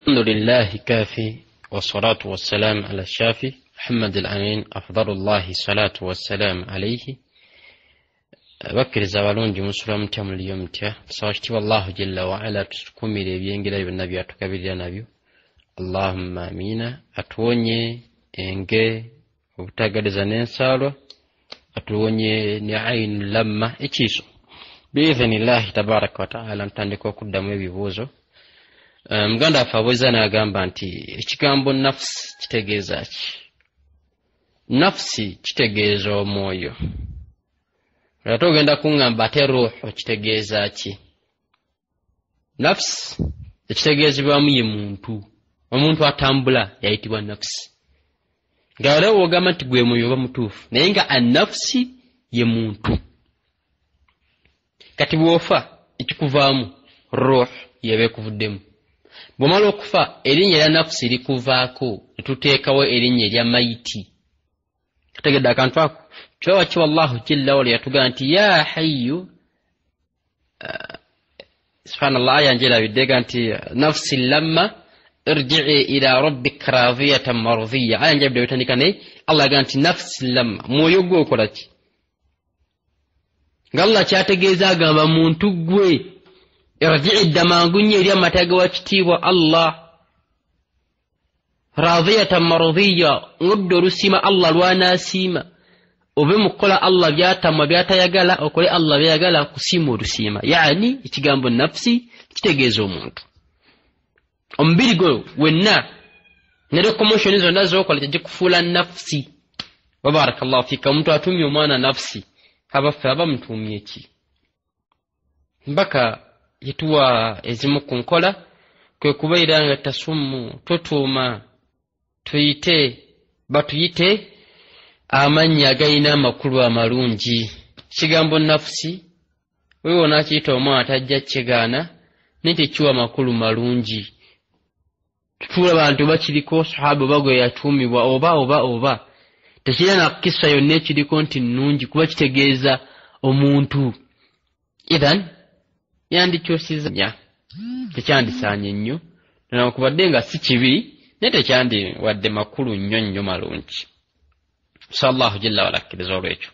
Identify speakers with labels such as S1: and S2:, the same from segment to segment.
S1: الحمد لله كافي والصلاة والسلام على الشافي محمد الأمين أفضل الله الصلاة والسلام عليه بكر زوالون مسلم تم اليوم تيا صاشتي والله جل وعلا تسكمي لبينجلا بالنبي أتكبر نبي اللهم آمين أتوني إنجي وتقد زنين سالو أتوني نعين لما إتشيسو بإذن الله تبارك وتعالى نتندكو قدامي بيبوزو muganda afabweza n'agamba nti ekigambo nafsi kitegeeza ki? Nafsi kitegeeza omwoyo. Ate ogenda kuŋŋamba ate ruuhu kitegeeza ki? Nafsi ekitegeezebwamu ye muntu. Omuntu atambula yayitibwa nafsi. Nga waliwo wogamba nti gwe mwoyo oba mutuufu. Naye nga annafsi ye muntu. Kati bw'ofa ekikuvaamu ruuhu yeba ekuvuddemu. Bw'omala okufa erinnya lya nafsi likuvaako ne tuteekawo erinnya lya mayiti. Kategedde akantu ako kibawa kiwa Allahu jalla wa ala yatugamba nti ya hayyu subhanallah aya njerabidde nti nafsi lamma irji'i ila rabbika radiyatan mardiyya. Aya njerabidde bitandika naye Allah agamba nti nafsi lamma mwoyo gwe okola ki? Nga Allah kyategeeza agamba muntu gwe irji'i damangunye eri amataga wa kitiibwa Allah radiyatan mardiyya nguddo olusima Allah lwanaasiima obe mukola Allah byatamwa byatayagala okole Allah byayagala kusiima olusiima. Yani ekigambo nafsi kitegeeza omuntu omubiri gwe wenna ne locomotion zonna z'okola tegikufuula nafsi. Wa barakallahu fika. Omuntu atumye omwana nafsi abaffe aba mutumye ki? Mbaka yituwa ezimu ku nkola kwe kubeera nga tasumu totuuma tuyite batuyite amannya agayina amakulu amalungi. Kigambo nafsi wewe onakiyita omwana tajja kigaana naye tekiwa makulu malungi. Tutuula bantu bakiriko sahaba bagwe yatuumibwa oba tekirina na kisa yonna ekiriko nti nnungi kuba kitegeeza omuntu. Idhan yandikyusiza nya tekyandisaanye nnyo nakubadde nga si kibi naye tekyandi wadde makulu nnyo malungi. Sallallahu jalla wa ala olwekyo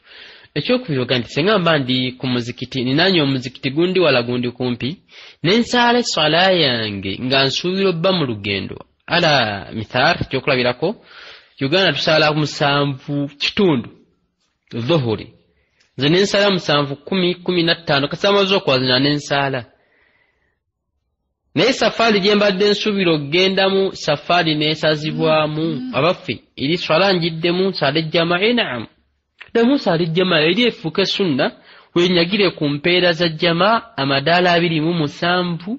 S1: ekyokubiyoga nti senga mba ndi ku muzikiti ninanye omuzikiti gundi wala gundi kumpi nensaala eswala yange nga nsuubira obba mu lugendo ala mithar kyokulabirako Uganda tusaala 7:30 dhuhuri nze nensala 7:10-15 kasamazo okwazina nensala. Naye safari gye mbadde nsuubira okgendamu safari neesazibwamu abaffe eri swala njiddemu nsala ejjamaa. Naam demu nsala ejjamaa eri efuuke sunna wenyagire ku mpeera za jamaa amadaala 27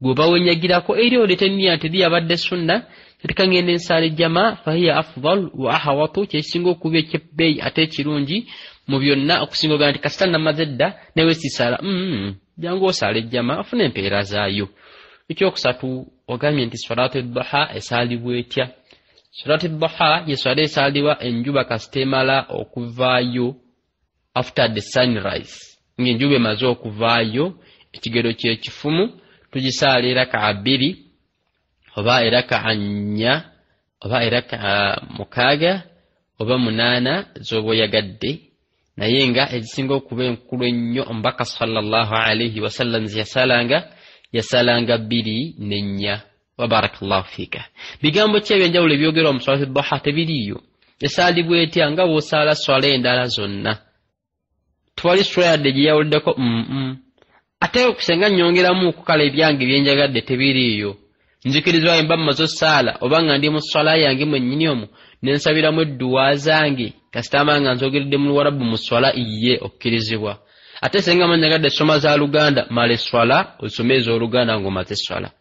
S1: gwoba wenyagirako eri olete nniya nti yabadde sunna katika ngende nsala ejjamaa fahiya afdal wa ahawatu kyekisinga okuba ekyebbeeyi ate ekirungi mu byonna okusinga ogaa nti kasita namaze dda newe sisala jangu osala ejjamaa afuna empeera zaayo. Ekyokusatu ogambye nti salatu duha esaalibwa etya? Salatu duha ye swala esaalibwa enjuba kasita emala okuvaayo after the sunrise. Ng'enjuba emaze okuvaayo ekigero ky'ekifumu tugisaala eraka 2 oba eraka 4 oba eraka 6 oba 8 z'oba oyagadde. Naye nga ezisinga okuba enkulu ennyo omubaka sallallahu alayhi wasallam yasalanga 2 ne 4. Wa barakallahu fika. Bigambo ki ebyenjawulo ebyogerwa mu salatu duha tebiriiyo. Esaalibwa etya nga bw'osaala swala endala zonna. Twali swala gye yawuliddeko ate okusenga nnyongeramu okukala ebyange byenjagadde tebiriiyo. Nzikirizibwa mba mmaze osaala oba nga ndi mu swala yange mwennyini omwo nensabiramu edduwa zange kasitama nga nzogeredde mu Luwarabu mu swala iye okkirizibwa. Ate senga manyagadde soma za Luganda male swala osome ez'Oluganda ng'omaze swala.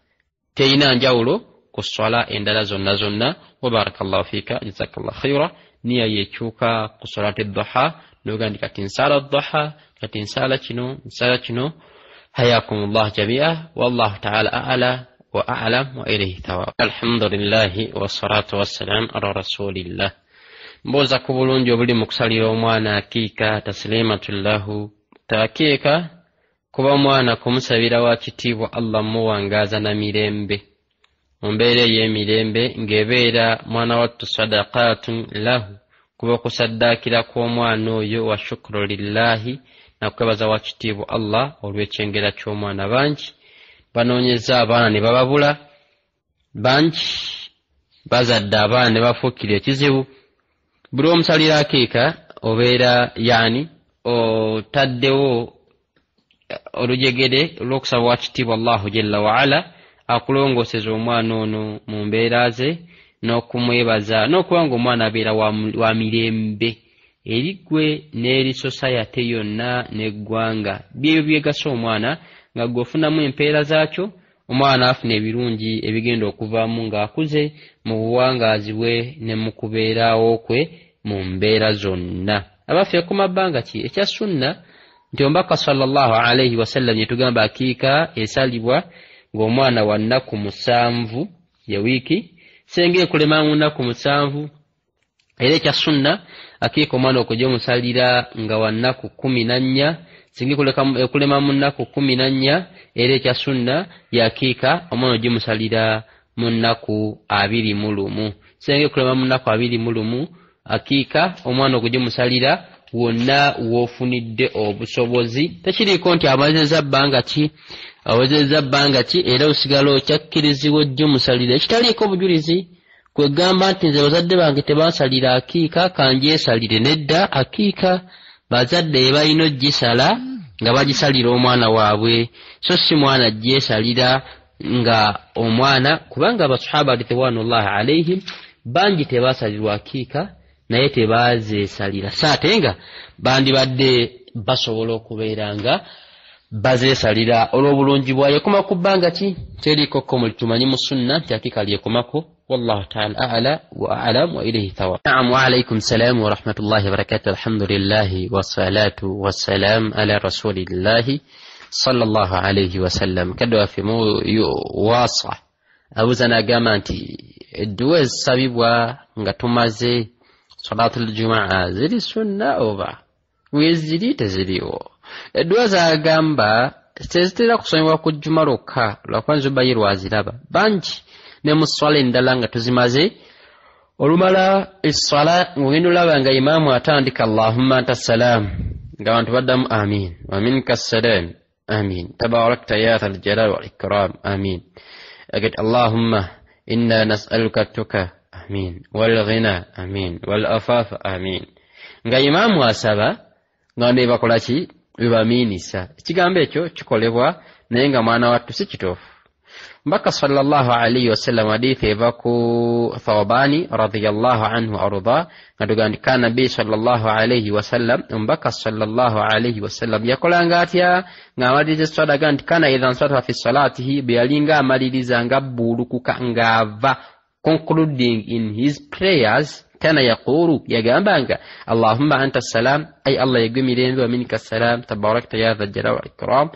S1: Teyina njawulo ku swala endala zonna. Wa barakallahu fika jazakallahu khayra. Niya yekyuka ku salati duha n'ogandika kati nsala duha kati nsala kino hayakumullah jami'a wallahu ta'ala a'la wa a'lam wa ilayhi thawab. Alhamdulillahi wassalatu wassalamu ala rasulillah. Mboza ku bulungi obuli mu kusalira omwana akiika taslimatullahu takiika kuba mwana kumusabira wa kitiibwa Allah muwangaaza na mirembe mumbeera ey'emirembe ng'ebeera mwana wattu sadaqatun lahu kuba okusaddaakira kw'omwana oyo wa shukru lillahi nakwebaza wa kitiibwa Allah olw'ekyengera ky'omwana. Bangi banoonyeza abaana ne bababula, bangi bazadde abaana ne bafuukira ekizibu. Buli omusalira akeeka obeera yani otaddewo olujegere olw'okusaba wa kitiibwa Allahu jalla waala akulongooseza omwana ono mu mbeera ze n'okumwebaza n'okuba ng'omwana abeera wa mirembe eri ggwe n'eri society yonna n'eggwanga. byebyo byegasa omwana nga gwe ofunamu empeera zaakyo, omwana afuna ebirungi ebigenda okuvaamu ng'akuze mu buwangaazi bwe ne mu kubeerawo kwe mu mbeera zonna. Abaffe ku mabbanga ki ekya sunna nti omubaka sallallahu alayhi wasallam yetugamba akiika esalibwa ng'omwana wa nnaku 7 ya wiiki, senga ekulema mu nnaku 7 era ekya sunna akiika omwana okujja omusalira nga wa nnaku 14, singa ekulema mu nnaku 14 era ekya sunna yakiika omwana ojja omusalira mu nnaku 21, senga ekulema mu nnaku 21 akiika omwana okujja omusalira wonna woofunidde obusobozi. Tekiriiko nti awezezza bbanga ki era osigala okyakkirizibwa ojja omusalira ekitaliiko bujulizi. Kwegamba nti nze bazadde bange tebansalira akiika kanjeesalire, nedda akiika bazadde balina ogisala nga bagisalira omwana waabwe, so si mwana gyesalira nga omwana, kubanga abasahaba ridwanullahi alaihim bangi tebasalirwa akiika naye tebazeesalira, saate nga bandibadde basobola okubeera nga bazeesalira olw'obulungi bwayo. Ekoma ku bbanga ki teriikoko muli tumanyi mu sunna nti akiika lyekomako. والله تعالى أعلى وأعلم وإليه ثواب. نعم وعليكم السلام ورحمة الله وبركاته. الحمد لله والصلاة والسلام على رسول الله صلى الله عليه وسلم. كدوا في مو واصع أوزنا قامانتي الدوز سبيبوا نغتمازي صلاة الجمعة زري سنة أوبا ويزدي تزريو الدوز قامبا تزدي قصيوا كجمروكا لكوان زباير وازلابا بانجي ne mu swala endala nga tuzimaze olumala essala ng'ogenda olaba nga imaamu atandika Allahumma anta salam ng'abantu baddamu amin wa minka salam amin tabarakta ya thal jalal wal ikram amin agati Allahumma inna nas'aluka tuka amin wal ghina amin wal afafa amin nga imaamu asaba nga ne bakola ki bibamiinisa. Ekigambo ekyo kikolebwa naye nga mwana wattu si kituufu. Mbaka sallallahu alayhi wasallam hadithi evaku Thawbani radhiyallahu anhu arda ngatugandika nabi sallallahu alayhi wasallam mbaka sallallahu alayhi wasallam yakolanga atya ng'amaliriza esswala gandi kana idhan sata fi salatihi beyalinga amaliriza nga bbulukuka ng'ava concluding in his prayers kana yaqulu yagambanga Allahumma anta salam ay Allah yegmirembe wa minka salam tabarakta ya dha jalal wal ikram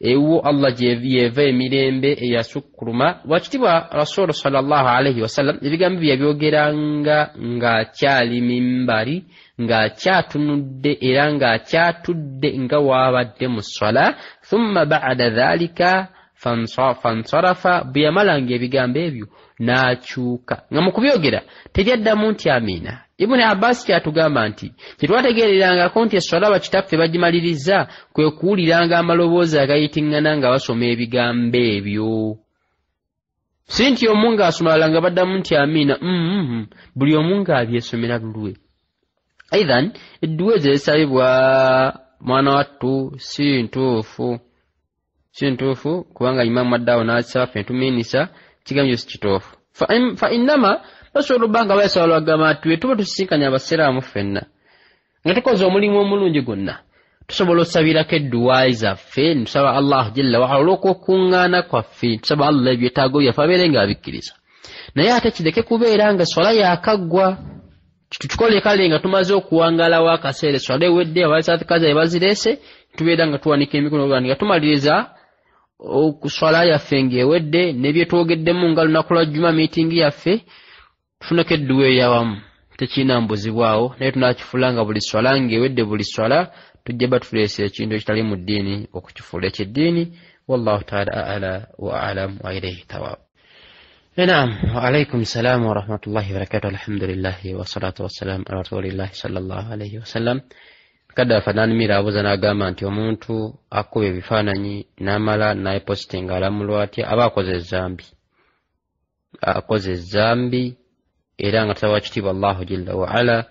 S1: ewo Allah yeva emirembe eyasukuruma. Wakitibwa Rasul sallallahu alayhi wasallam ebigambo byabyogeranga ng'akyali mimbari ng'akyatunudde era ng'akyatudde nga waabadde mu ssala. Thumma ba'da dhalika fansarafa bwe yamalanga ebigambo ebyo n'akyuka nga mu kubyogera tejaddamu nti amiina. Ibn Abbas kyatugamba nti kyetwategeererangako nti esswala bakitaffe bagimaliriza kwe kuwuliranga amaloboozi agayitiŋŋana nga basoma ebigambo ebyo, si nti omu ng'asomala nga baddamu nti amiina. Buli omu ng'abyesomera lulwe. Aidhan edduwa ezisabibwa mwana wattu si ntuufu kubanga imaamu addaawo n'akisaba ffe ntumiinisa kigambo si kituufu. Fa innama basobola obbanga bayasaba bagamba nti tuba tusisinkanya abasiraamu ffenna nga tukoze omulimu omulungi gwonna tusobola osabirako edduwaayi zaffe nitusaba Allah jalla wa ala olw'okukuŋŋaana kwaffe, tusaba Allah ebyetaago byaffe abeere ng'abikkiriza. Naye ate kireke kubeera nga swala yakaggwa tukikole kale nga tumaze okuwangalawo akaseera esswala ewedde abasaatikazi ebazireese tubeera nga tuwanika emikono nga tumaliriza okuswala yaffe ng'ewedde n'ebyetwogeddemu nga lunaku lwa jjuma miitingi yaffe tufuneko edduwa eyawamu tekiina mbuzibwawo, naye tunakifuula nga buli swala ng'ewedde buli swala tujja batuleesa ekintu ekitali mu ddiini okukifuula ekyeddiini. Wallahu ta'ala a'la wa a'lam wa ilayhi thawaab. نعم وعليكم السلام ورحمة الله وبركاته الحمد لله والصلاة والسلام على رسول الله صلى الله عليه وسلم kada fananimira abuza n'agamba nti omuntu akuba ebifaananyi n'amala n'ayipositinga alamulwa atya aba akoze ezambi era nga tawa kitiibwa Allahu jalla wa ala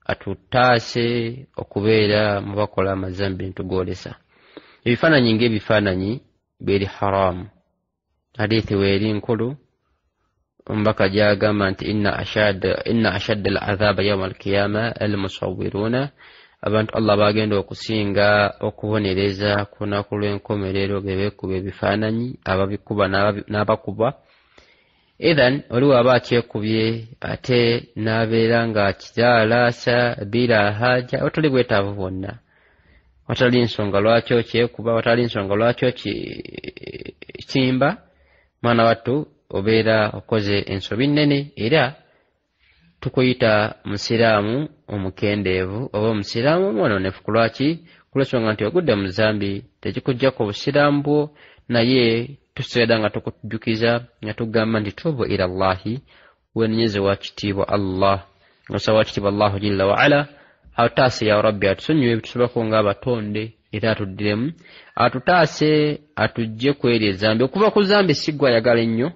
S1: atutaase okubeera mu bakola amazambi ntugolesa ebifaananyi ng'ebifaananyi biri haramu hadithi weeri nkulu mbaka jagamba nti inna ashadda al-adhaba yawm al-qiyama al-musawwiruna abantu Allah bagenda okusinga okubonereza kunaku lw'enkomerero bebekuba ebifaananyi ababikuba n'abakuba idhan oliwo aba akyekubye ate n'abeera nga kizaalasa bila haja otuli bwetaavu bwonna watali nsonga lwaki okyekuba watali nsonga lwaki okimba mwana wattu obeera okoze ensobi nnene era tukuyita musiraamu omukendeevu oba omusiraamu omwononefu ku lwaki kulwensonga nti ogudde mu zambi tekikuggyako obusiraamu bwo naye tuseera nga tukujjukiza nga tugamba nti tubu ila Allahi wenenyeze wa kitiibwa Allah ng'osaba wa kitiibwa Allahu jalla wa ala atutaase ya rabbi atusonyiwe ebitusobako ng'abatonde era atuddiremu atutaase atujje kweri ezambi okuva ku zambi siggwa ayagala ennyo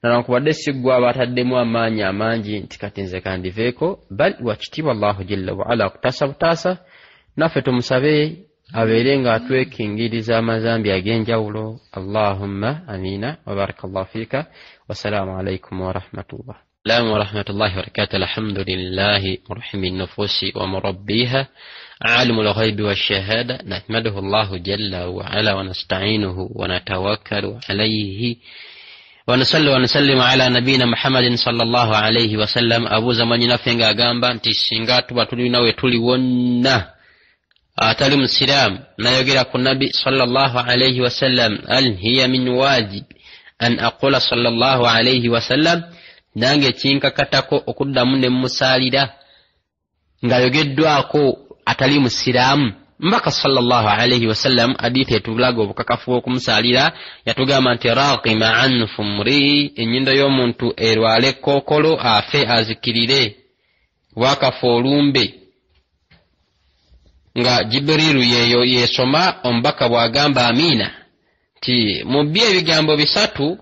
S1: nankubadde siggwa abataddemu amaanyi amangi nti kati nze kandiveeko bali wa kitiibwa Allahu jalla wa ala okutaasa butaasa naffe tumusabe abeere nga atwekingiriza amazambi ag'enjawulo Allahumma amiina wa barakallahu fiika wasalaamu alaikum warahmatullah السلام ورحمة الله وبركاته الحمد لله مرحم النفوس ومربيها عالم الغيب والشهادة نحمده الله جل وعلا ونستعينه ونتوكل عليه ونصلي ونسلم على نبينا محمد صلى الله عليه وسلم أبو زمان نفنغا غامبا انتي سنغاتو باتولينا ويتولي ونا أتالي مسلام نيوغيرا النبي صلى الله عليه وسلم هل هي من واجب أن أقول صلى الله عليه وسلم nange kinkakatako okuddamu ne musalira nga yogeddwako atali musiraamu mbaka sallallahu alayhi wasallam hadithi etulaga obukakafu okumusalira yatugamba nti raqima anfu mri enyindo y'omuntu erwale kokolo afe azikirire wakafa olumbe nga Jibrilu yeyo yesoma ombaka bwagamba amina ti mubye ebigambo bisatu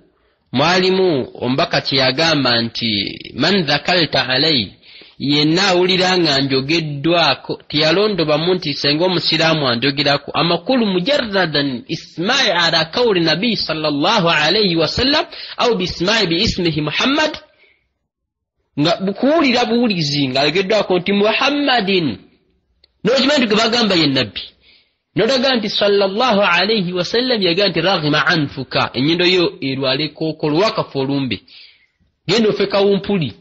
S1: mwalimu ombaka kyagamba nti man dhakalta alai yenna awulira nga njogeddwako tiyalondobamu nti senga omusiraamu anjogerako amakulu mujarradan isma'i ala qawli nabi sallallahu alayhi wasallam au bisma'i biismihi Muhammad nga bukuwulira buwulizi nga alegeddwako nti Muhammadin nokimanyi gebagamba ye nabbi nodaga nti sallallahu alayhi wasallam yaga nti raghima anfuka enyindo yo erwale kokolo wakafa olumbe genda ofeka wumpuli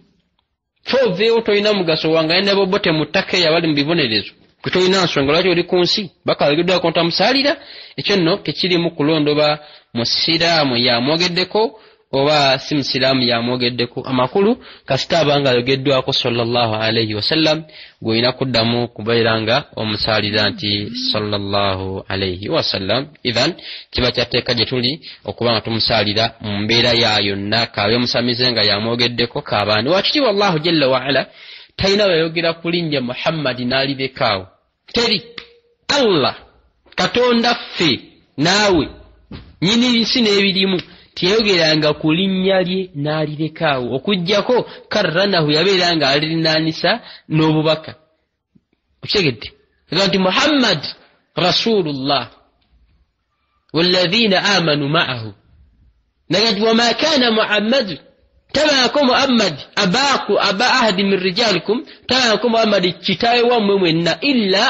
S1: fove toyina mugaso wanga ene bobote mutake yabali mu bibonerezo kutoyina nsonga lwaki oli ku nsi bakalegeddwa konta musalira ekyo nno tekiri mu kulondoba musiraamu yamwogeddeko oba si musiraamu yamwogeddeko amakulu kasita abanga alegeddwako sallallahu alayhi wasallam gwina kuddamu kubeeranga omusalira nti sallallahu alayhi wasallam idhan kiba kyateeka gye tuli okuba nga tumusalira mu mbeera yayo nakawe musamize nga yamwogeddeko kabaani wakitiibwa Allahu jalla wa ala talina bayogera ku linnya Muhammad n'alibekaawo teri Allah katonda ffe naawe nyini nsi n'ebirimu tiyogeranga ku linnya lye n'alibekaawo okujjako karranahu yabeeranga alirinaanisa n'obubaka okitegedde nti Muhammad rasulullah walladhina amanu ma'ahu nagati wama kana Muhammad tabaako Muhammad aba ahadi min rijalikum tabaako Muhammad kitaawe wammwe mwenna illa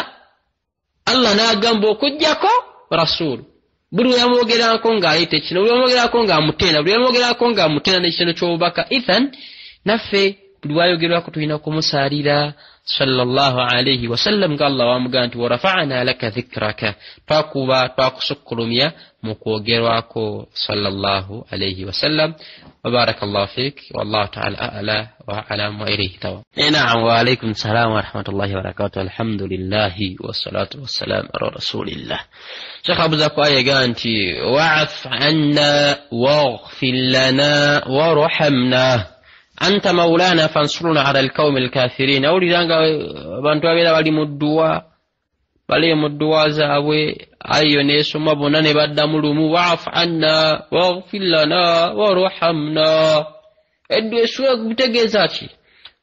S1: Allah n'agamba okujjako rasul buli yamwogerako ng'ayita ekino buli yamwogerako ng'amutenda buli yamwogerako ng'amutenda n'ekitendo ky'obubaka ithan naffe buli wayogerwako tulina kumusaalira sallallahu alayhi wasallam nga Allah wamugaa nti warafa'na laka dhikraka twakusukkulumya mu kwogerwako sallallahu alayhi wasallam. Wabarakallahu fik wallahu ta'ala a'la wa a'lam wa ilayhi tawa. Na'am wa alaykum salam wa rahmatullahi wa barakatuh. Alhamdulillah wassalatu wassalamu ala rasulillah. Sheikh Abu Zakwa yaga nti wa'af 'anna waghfir lana warhamna anta maulana fansuruna ala alqawmi alkafirin. Awuliranga abantu abeera bali mu dduwa bali mu dduwa zaabwe ayo neesoma bonna ne badda mu lumu wa'af 'anna waghfir lana warhamna. Eddu eswa kutegeeza ki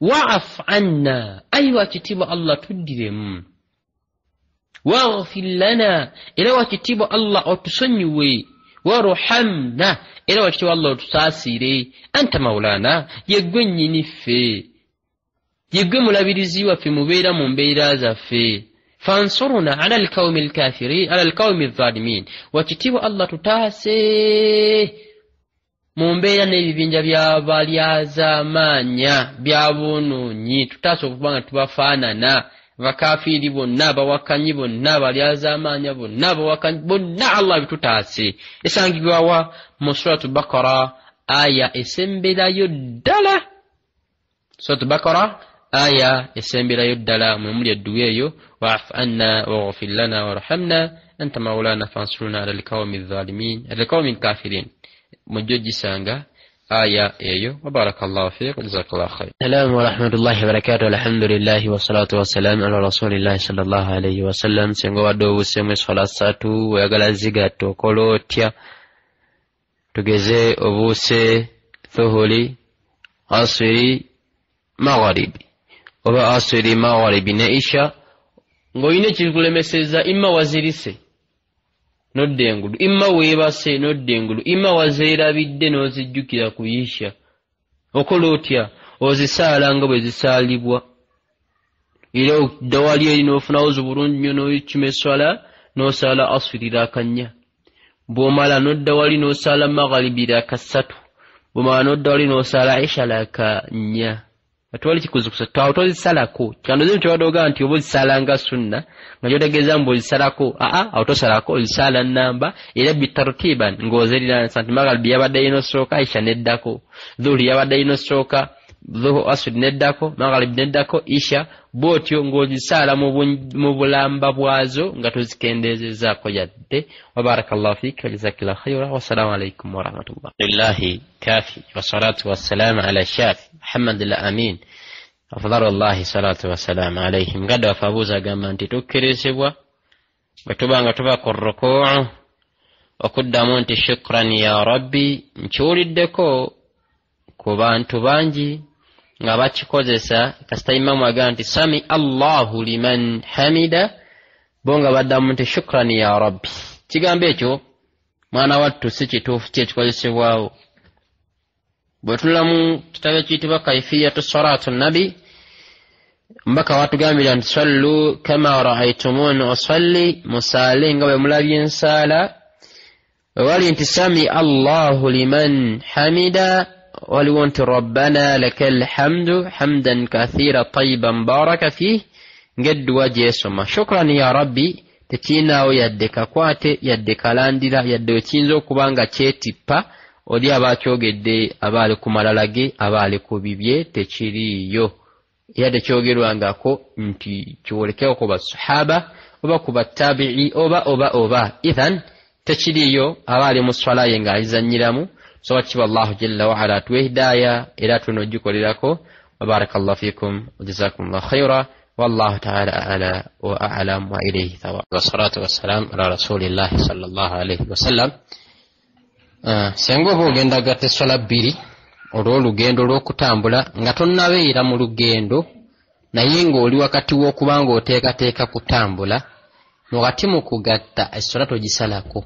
S1: wa'af 'anna aywa kitiibwa Allah tuddiremu waghfir lana era wakitiibwa Allah otusonyiwe warhamna era wakitiibwa Allah otusaasire anta maulana yeggwe nnyini ffe yeggwe mulabirizi waffe mubeera mu mbeera zaffe fansuruna ala alqawmi alkafirin ala alqawmi adh-dhalimin wakitiibwa Allah tutaase mu mbeera n'ebibinja by'abalyazaamaanya by'abonoonyi tutaase okuba nga tubafaanana bakafiri bonna bawakanyi bonna balyazaamaanya bonna bawakanyi bonna Allah bitutaase. Esangibwawa mu suratu Bakara aya esemberayo ddala. Suratu Bakara aya esemberayo ddala muli edduwa eyo wa'fu anna waghfir lana warhamna anta maulana fansuruna ala alqawmi adh-dhalimin ala alqawmi alkafirin. Mujjo gisanga آية أيو وبارك الله فيك وجزاك الله خير. السلام ورحمة الله وبركاته. الحمد لله والصلاة والسلام على رسول الله صلى الله عليه وسلم. سنغو wadو semu swala satu weyagala ziga tokola otya tugeze obuse thuhuli asiri magharibi oba asiri magharibi ne isha ng'oyina ekikulemeseza imma wazirise nodde engulu imma weebase nodde engulu imma wazeerabidde n'ozijjukira kuyisha okola otya ozisaala nga bwe zisaalibwa era ddawali eri n'ofunawo zibulungi nnyo n'oyikima esswala n'osaala asirira akannya bw'omala n'odda wali n'osaala magharibi lakassatu bw'omala n'odda wali n'osaala isha lakannya atwali kikuzukusa twawo tozisalako kyandoze ntiwadooga nti oba ozisalanga sunna nga kyotegeeza mbu ozisalako awo tosalako ozisaala nnamba era bitartiban ng'ozerira santi magharibi yabadde yinosooka isha neddako dhuhuri yabadde yinosooka dhuhu asri neddako magharibi neddako isha bw'otyo ng'ozisaala mu bulamba bwazo nga tozikendeezezaako yadde. Wabarakallahu fik wajazakillahu khayra wassalamu alaykum warahmatullah. Lillahi kafi wassalatu wassalamu ala shafi Muhammad al-Amin afdalullahi salatu wassalamu alayhim. Gadda wafabuuza agamba nti tukkirizibwa bwe tuba nga tuba ku rukuu okuddamu nti shukran ya rabbi nkiwuliddeko ku bantu bangi nga bakikozesa kasita imamu agamba nti sami Allahu liman hamida bo nga baddamu nti shukran ya rabbi. Kigambo ekyo mwana wattu si kituufu kyekikozesebwawo. Bwe tulamu kitabe kiyitibwa kaifiyatu salatu nabi mbaka watugambira nti sallu kama ra'aytumuni usalli musaale nga bwe mulabye nsaala wali nti sami Allahu liman hamida waliwo nti rabbana lakal hamdu hamdan kathira tayyiban baraka fih ng'edduwa gyesoma. Shukran ya rabbi tekiinaawo yadde kakwate yadde kalandira yadde ekiyinza okuba nga kyetippa oli aba akyogedde aba ali ku malala ge aba ali ku bibye tekiriiyo era tekyogerwangako nti kiwolekeko ku basahaba oba ku battabi'i oba ithan tekiriiyo aba ali mu swala ye ng'alizannyiramu. So wakiba Allahu jalla wa ala atuwe hidaya era tunojjukolerako. Wabarakallahu fikum wajazakumullahu khayra wallahu ta'ala a'la wa a'lam wa ilayhi thawa. Wassalatu wassalamu ala rasulillahi sallallahu alayhi wasallam. Senga oba ogenda gatta esswala bbiri olw'olugendo lw'okutambula nga tonnabeera mu lugendo naye ng'oli wakati w'okuba ng'oteekateeka kutambula wakati mu kugatta esswala togisalako.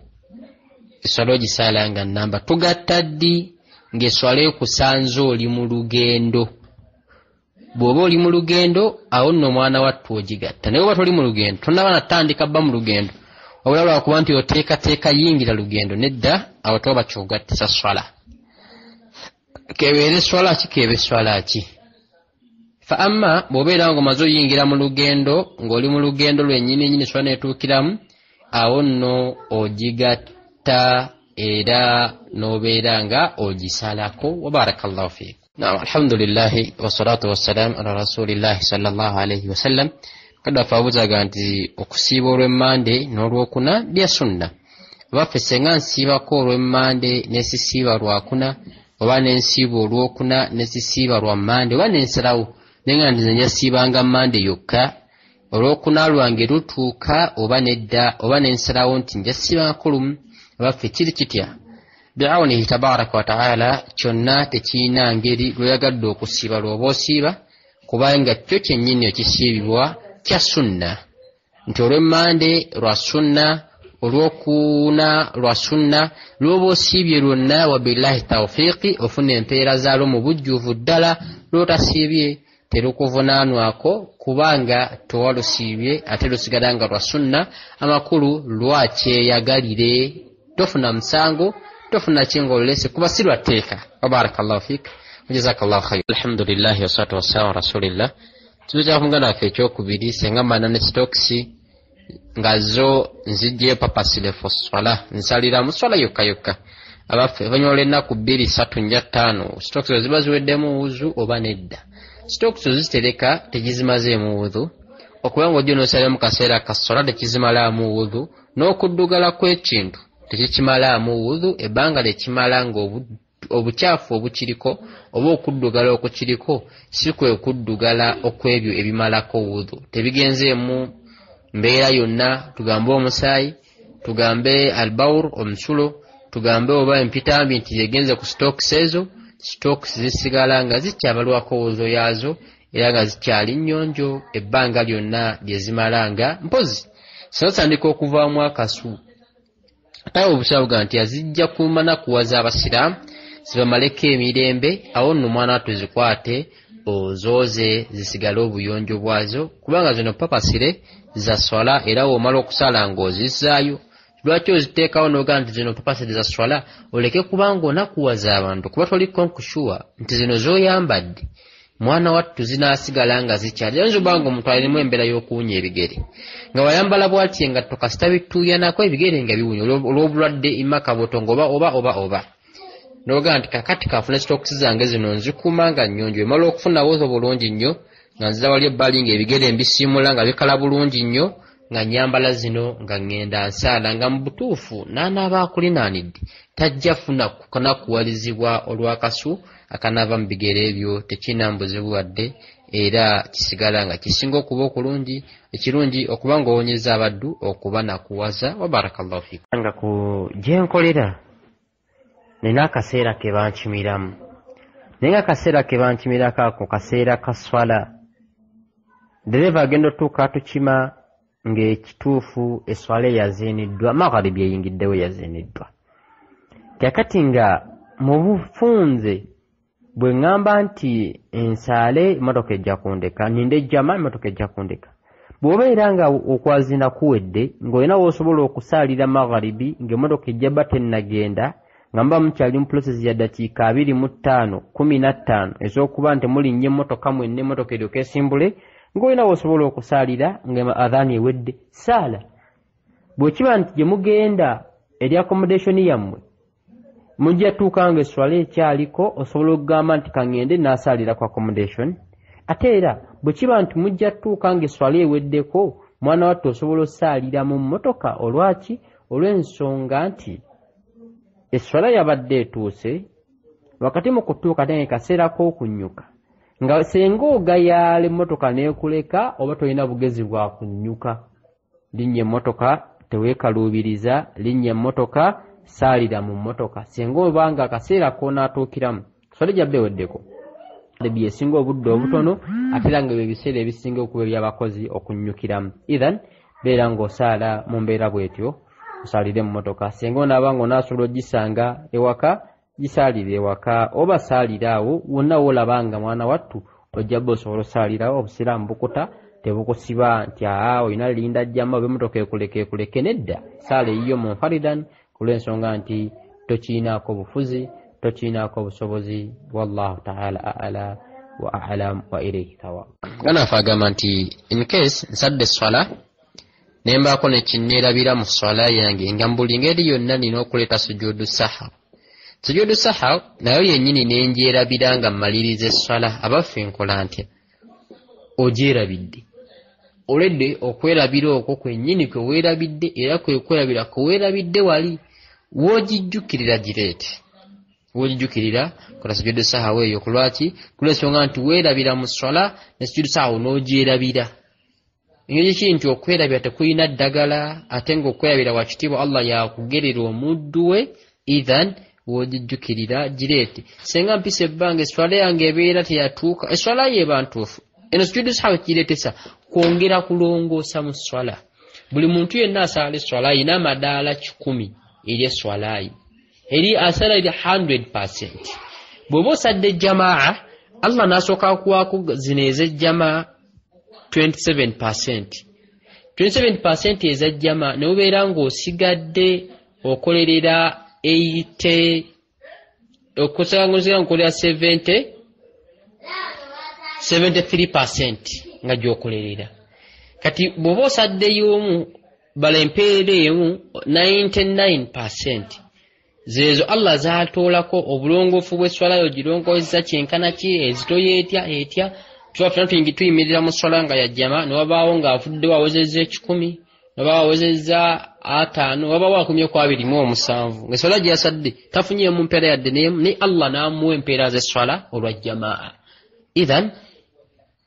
S1: Esswala ogisaala nga nnamba tugatta ddi ng'esswala ekusanze oli mu lugendo. Bw'oba oli mu lugendo awo nno omwana wattu ogigatta naye oba toli mu lugendo tonnaba natandika bba mu lugendo wabula lwakuba nti oteekateeka yingira lugendo nedda awo toba kyogattisa swala. Kebeera esswala ki keeba esswala ki fa amma bw'obeera ng'omaze oyingira mu lugendo ng'oli mu lugendo lwennyini nyini swala netuukiramu awo nno ogigatta era n'obeera nga ogisalako wa barakallahu fiik. Naam, alhamdulillahi wassalatu wassalamu ala rasulillahi sallallahu alayhi wasallam. Kadda faabuzaga nti okusiiba olw'emmande n'olwokuna bya sunna. Abaffe senga nsiibako olw'emmande nesisiiba lwakuna oba nensiiba olwokuna nesisiiba lwa mmande oba nensalawo naye nga nti nja siibanga mmande yokka olwokuna lwange lutuuka oba nedda oba nensalawo nti nja siibangako lumu. Abaffe kiri kitya bi'awnihi tabaraka wa ta'ala kyonna tekiina ngeri lw'oyagadde okusiiba lw'oba osiiba kubanga kyo kyennyini ekisiibibwa kya sunna nti olw'emmande lwa sunna olwokuna lwa sunna lw'oba osiibye lwonna wabillahi tawfiiqi ofuna empeera zaalwo mu bujjuvu ddala lw'otasiibye terukuvunaanwako kubanga towalusiibye ate lusigala nga lwa sunna amakulu lwakyeyagalire tofuna musango tofuna kingololese kuba si lwatteeka. Wabarakallahu fiik jazakallahu khayr. Alhamdulillahi wassalatu wassalamu ala rasulillah. Kizibu kyakumuganda waffe ekyokubiri senga mbaana ne sitokisi nga zo nzijje papasile fo swala nsalira mu swala yokka yokka. Abaffe oluvannyuma lw'ennaku 2, 3, 5 sitokisi ziba ziweddemu wuzu oba nedda. Sitokisi zitereka tegizimazeemu wuzu okuba ng'ojja n'osalira mu kaseera ka swala tekizimalaamu wuzu n'okuddugala kw'ekintu tekikimalaamu wuzu ebbanga lekimala ng'obukyafu obukiriko oba okuddugala okukiriko si kwe kuddugala okw'ebyo ebimalako wuzu. Tebigenzeemu mbeera yonna tugambe omusaayi tugambe albawur omusulo tugambe oba empitambi nti yegenze ku stokisi ezo stokisi zisigala nga zikyabalwako wuzu yaazo era nga zikyali nnyonjo ebbanga lyonna lye zimalanga mpozi sinasandika okuvaamu akasu atawe obushabuga nti azijja kumana kuwaza abasiraamu zibamaleko emirembe awo nno mwana tuzikwate ozooze zisigale obuyonjo bwazo kubanga zino papasire za swala era womala okusala ng'ozizaayo. Lwaki oziteekawo n'ogaa nti zino papasire za swala oleke kubanga onakuwaza abantu kuba toliko nkushuwa nti zino z'oyambadde mwana wattu zinaasigala nga zikyali ayinza obanga omuntu alinamu embeera y'okuwunya ebigere nga wayambala bw'ati engatto kasita bituuyanako ebigere nga biwunya olw'obulwadde imakabotongo oba n'ogaa nti kakati kafuna sitokisi zange zino nzikuuma nga nnyonjo emala okufuna wozo bulungi nnyo nga nzira wali ebbali ng'ebigere mbisiimula nga bikala bulungi nnyo nga nyambala zino nga ngenda nsaala nga mu butuufu n'anaaba akulinaanidde tajja funa kunakuwalizibwa olw'akasu akanava mu bigere ebyo tekina mbuzibu wadde era kisigala nga kisinga okuba okulungi ekirungi okuba ng'owonyeza abaddu okuba nakuwaza. Wa barakallahu fiik. Nga ku gyenkolera nina akaseera ke bankimiramu naye nga akaseera ke bankimirako ako kaseera ka swala dereva agenda otuuka tukima ng'ekituufu eswala eyaziiniddwa magharibi eyingiddewo yaziiniddwa kakati nga mu bufunze bwe ŋŋamba nti ensaale emmotoka ejja kundeka ninde ejjama emmotoka ejja kundeka bw'obeera nga okwazina kuwedde ng'olina w'osobola okusaalira magharibi ng'emmotoka ejjaba tennagenda nga mba mukyali mu process ya dakiika 25 15 ez'okuba nti mulinnye emmotoka mwenna emmotoka eryoka esimbule ng'olina w'osobola okusaalira nga adhaani ewedde saala. Bwe kiba nti gye mugenda eri accommodation yammwe mujja tuuka nga eswala ekyaliko osobola okugamba nti kaŋŋende n'asaalira ku accommodation ate era bwe kiba nti mujja tuuka nga eswala eweddeko mwana wattu osobola osaalira mu mmotoka olwaki olw'ensonga nti eswala yabadde etuuse wakati mu kutuuka naye kaseera k'okunnyuka nga senga ogayaala emmotoka n'ekuleka oba tolina bugezi bwa kunnyuka linnya emmotoka teweekaluubiriza linnya emmotoka saalira mu mmotoka senga obanga akaseera k'onaatuukiramu swala gyabba eweddeko byesinga obudde obutono ate era nga ebiseera ebisinga okuba eby'abakozi okunnyukiramu ithan beera ng'osaala mu mbeera bw'etyo osaalire mu mmotoka senga onaaba nga onaasobola ogisanga ewaka gisaalire ewaka oba saalira awo wonna woolaba nga mwana wattu ojja bba osobola osaalirawo obusiraamu bukuta tebukusiba nti olina linda jjama oba emmotoka ekuleke nedda saala eyiyo munfaridan ku lw'ensonga nti tokiinaako bufuzi tokiinaako obusobozi wallahu ta'ala a'la
S2: وأعلم وإليه ثواب.
S1: أنا فاقمانتي in case نسد الصلاة nemba ko ne kinneerabira mu swala yange nga mbuli ngeri yonna nina okuleeta sujudu saha. Sujudu saha nayo yennyini nengyerabira nga mmaliriza esswala. Abaffe nkola ntya? Ogyerabidde. Oledde okwerabira okwo kwennyini kwe weerabidde era kwe kwerabira kwe weerabidde wali woogijjukirira gireete. Woogijjukirira kola sujudu saha weeyo ku lwaki? Kulw'ensonga nti weerabira mu swala ne sujudu saha n'ogyerabira. Engeri ki nti okwerabira tekulina ddagala ate ng'okwerabira wa kitiibwa Allah yakugerera omuddu we, idhan woogijjukirira gireete. Senga mpisa ebbanga esswala yange ebeera teyatuuka, esswala yeeba ntuufu. Eno sujudu saha kireetesa kwongera kulongoosa mu swala. Buli muntu yenna asala esswala ayina amadaala 10 eri esswala ye. Eri asala eri 100%. Bw'oba osadde jamaa, Allah n'asooka kuwaako zino ez'ejjamaa 27%. 27% ezajjama ne ubeera ng'osigadde okolerera 80 okusanga nkolera 73% nga gyokolerera. Kati bw'oba osaddeyo omu bala empeera emu 99%. Zeezo Allah zaatoolako obulongoofu bw'esswala yo girongoozza kyenkana ki ezitoyo etya tuwafuna tuyimirira mu swala nga yajjama ne wabaawo ng'avuddewo awezezza 10, ne wabaawo awezezza 5, wabaawo akumye ku 27. Ng'esswala gye yasadde tafunye mu mpeera yadde ne Allah n'amuwa empeera z'esswala olwa jamaa. Idhan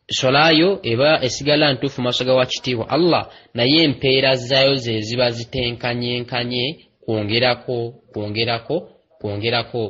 S1: swala yo eba esigala ntuufu maaso ga wa kitiibwa Allah, naye empeera zaayo ze ziba zitenkanyenkanye kwongerako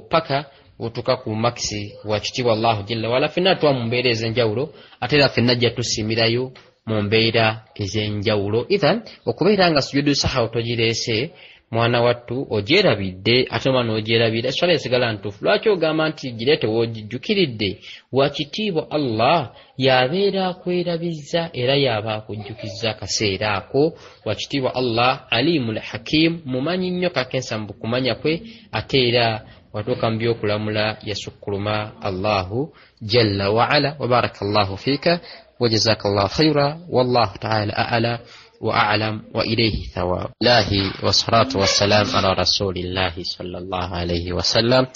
S1: paka otuka ku maxi wa kitiibwa Allah jalla wala. Fenna tuwa mu mbeera ez'enjawulo ate era fenna ajja tusimirayo mu mbeera ez'enjawulo. Idhan okubeera nga sujudu saha otogireese mwana wattu ogyerabidde ate omwana ogyerabira esswala esigala ntuufu. Lwaki ogamba nti gireete woogijjukiridde? Wa kitiibwa Allah yabeera akwerabizza era yaaba akujjukiza akaseera ako. Wa kitiibwa Allah alimul hakim, mumanyi nnyo kakensa mu kumanya kwe ate era watuuka mu by'okulamula yasukkuluma Allahu jalla wa ala. Wa barakallahu fiika wa jazakallahu khayra wallahu ta'ala a'la وأعلم وإليه ثواب. الله والصلاة والسلام على رسول الله صلى الله عليه وسلم.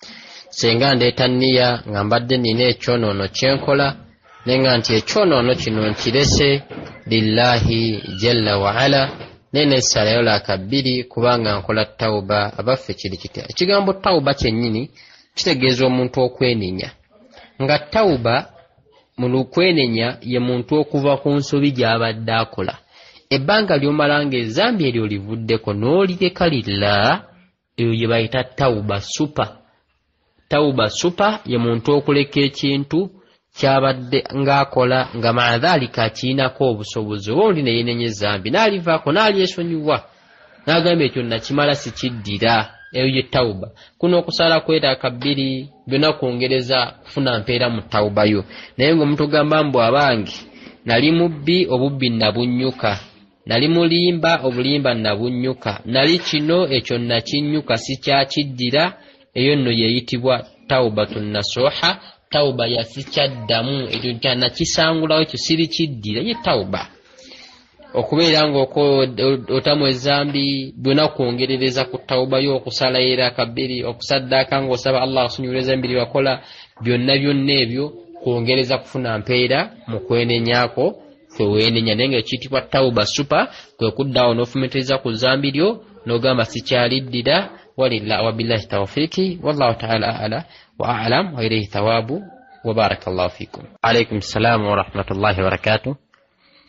S1: Senga ndeeta nniya nga mbadde nina ekyonono kyenkola nenga nti ekyonono kino nkirese lillahi jalla wa ala neneesalayo laakabbiri kubanga nkola tawuba. Abaffe kiri kitya? Ekigambo tawuba kyennyini kitegeeza omuntu okwenenya, nga tawuba mu lukwenenya ye muntu okuva ku nsobi gy'abadde akola. Ebbanga ly'omala ng'ezambi eryo livuddeko n'olireka lilla, eyo gye bayita tawuba supa. Tawuba supa ye muntu okuleka ekintu kyabadde ng'akola nga maadhalika akiinako obusobozi oba oli ne yenenya ezambi n'alivaako n'alyesonyiwa n'agamba ekyo nakimala sikiddira. Eyo ye tawuba. Kuno okusala kweraaka bbiri byonna kwongereza kufuna mpeera mu tawuba yo. Naye ng'omuntu ogamba mbu abange nali mubbi obubbi nabunnyuka, nali mulimba obulimba nabunnyuka, nali kino ekyo nakinnyuka sikyakiddira, eyo nno yeyitibwa tawubatun nasuha. Tawuba yasikyaddamu ekyo nakisangulawo ekyo sirikiddira, ye tawuba. Okubeera ng'otamu ezambi byonna kwongerereza ku tawuba yo. Okusala eraaka bbiri, okusaddaaka ng'osaba Allah akusonyiweza embiri wakola, byonna ebyo kwongereza kufuna mpeera mu kwenenyaako kwe weenenya. Naye ng'ekiyitibwa tawuba supa kwe kuddawo n'ofumiitiriza ku zambi lyo n'ogamba sikyaliddira. Wabillahi tawfiiki wallahu ta'ala a'la wa a'lam wa ilayhi thawabu wa barakallahu fiikum. Alaykum salaam wa rahmatullahi wa barakatuh.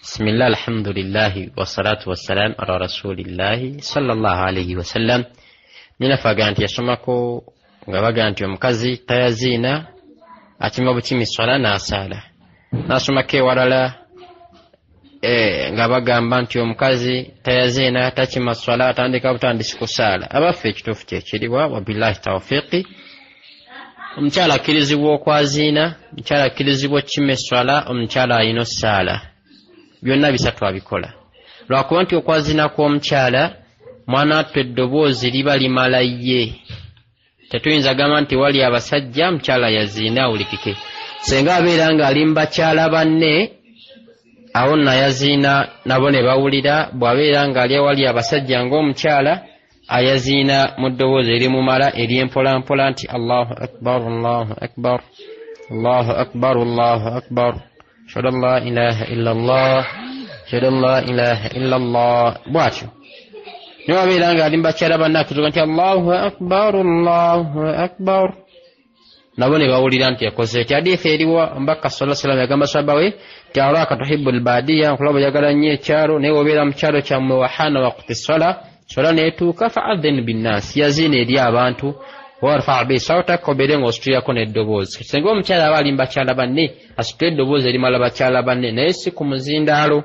S1: Bismillah, alhamdulillahi wa salatu wa salam ala rasulillahi sallallahu alayhi wa sallam. Nina faga nti yasomako nga baga nti omukazi tayaziina akima bukimi swala n'asaala. N'asomako ewalala nga bagamba nti omukazi tayaziina takima swala atandika butandisi kusaala. Abaffe ekituufu kyekiriwa wabillahi tawfiiqi. Omukyala akkirizibwa okwaziina, omukyala akkirizibwa okukima swala, omukyala alina osaala. Byonna bisatu abikola. Lwakuba nti okwaziina kw'omukyala mwana attu eddoboozi liba limala ye. Tetuyinza gamba nti wali abasajja mukyala yaziina awulikike.
S2: senga abeera nga ali mbakyala banne awo nayaziina nabo ne bawulira bw'abeera nga ali awali abasajja ng'omukyala ayaziina mu ddoboozi erimumala ery'empolampola nti Allahu akbar Allahu akbar Allahu akbar Allahu akbar ashhadu an la ilaha illa Allah ashhadu an la ilaha illa Allah bw'atyo ne wabeera nga ali mbakyala banne akutuka nti Allahu akbar Allahu akbar nabo ne bawulira nti yakoze eti hadithi eriwa mbaka sallallahu alaihi wasallam yagamba sahaba we ti araka tuhibbu albadiya nkulaba oyagala nnyo ekyalo naye wobeera mu kyalo kyammwe wahana waqti sola neetuuka fa'adhin binnaas yaziina eri abantu warfa' bi sawtak obeere ng'osituyako n'eddoboozi singa omukyala aba ali mbakyala banne asitula eddoboozi erimala bakyala banne naye si ku muzindaalo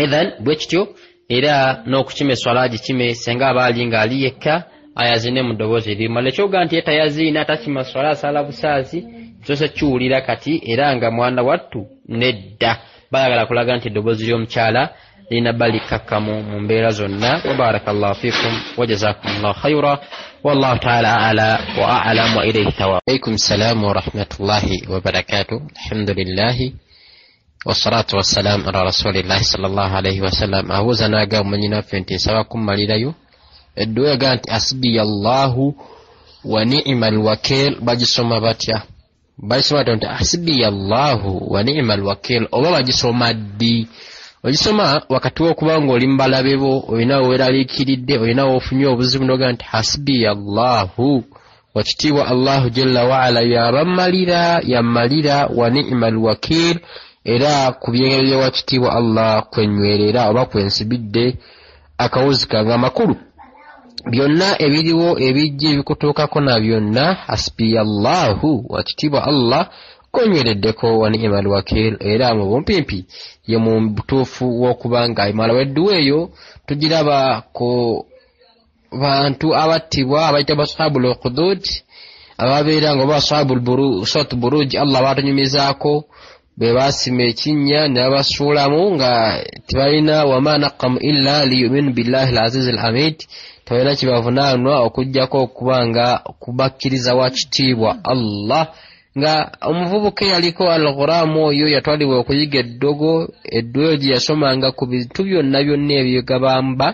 S2: ethan bwe kityo era n'okukima eswala gikime senga aba ali ng'ali yekka ayaziine mu ddoboozi erimala ekyoga nti etayaziina takima swala asala busaazi kyose kiwulira kati era nga mwana wattu nedda bayagala kulaga nti eddoboozi ly'omukyala lina balikakkamu mu mbeera zonna wabarakallahu fikum wajazakumullahu khayra wallahu taala ala wa a'lam wa ilayhi tawab. Alaykum salam wa rahmatullahi wa barakatuh. Alhamdulillahi wassalatu wassalamu ala rasulillahi sallallahu alayhi wa sallam. Abuuza naaga omanyina ffe nti nsaba kummalirayo edduwa ega nti hasbiya Allahu wa ni'mal wakil bagisoma batya? Bagisoma nti hasbiya Allahu wa ni'mal wakil oba bagisoma ddi? Ogisoma wakati w'okuba ng'oli mbalabe bo olinawo weeraliikiridde olinawo ofunye obuzibu noga nti hasbiya Allahu wakitiibwa Allahu jalla waala yammalira wa ni'mal wakil era ku byengerera wakitiibwa Allah kwenywerera oba kwensibidde akawuzi kange amakulu byonna ebiriwo ebijja ebikutuukako na byonna hasbiya Allahu wakitiibwa Allah kwenywereddeko wa ni'mal wakil era mu bumpimpi ye mu butuufu w'okuba nga imala wedduwa eyo tugiraba ku bantu abattibwa abayita bashabul uqudud ababeera nga oba ashabul buruj Allah batanyumizaako be basima ekinnya ne babasuulamu nga tebalina wama naqamu illa liyuminu billahi al-aziz al-hamid tebalina kibavunaanwa okujjako okuba nga kubakkiriza wa kitiibwa Allah nga omuvubuka yaliko al-Ghuramu oyo yatwalibwa okuyiga eddogo gye yasomanga ku bintu byonna ebyo gabamba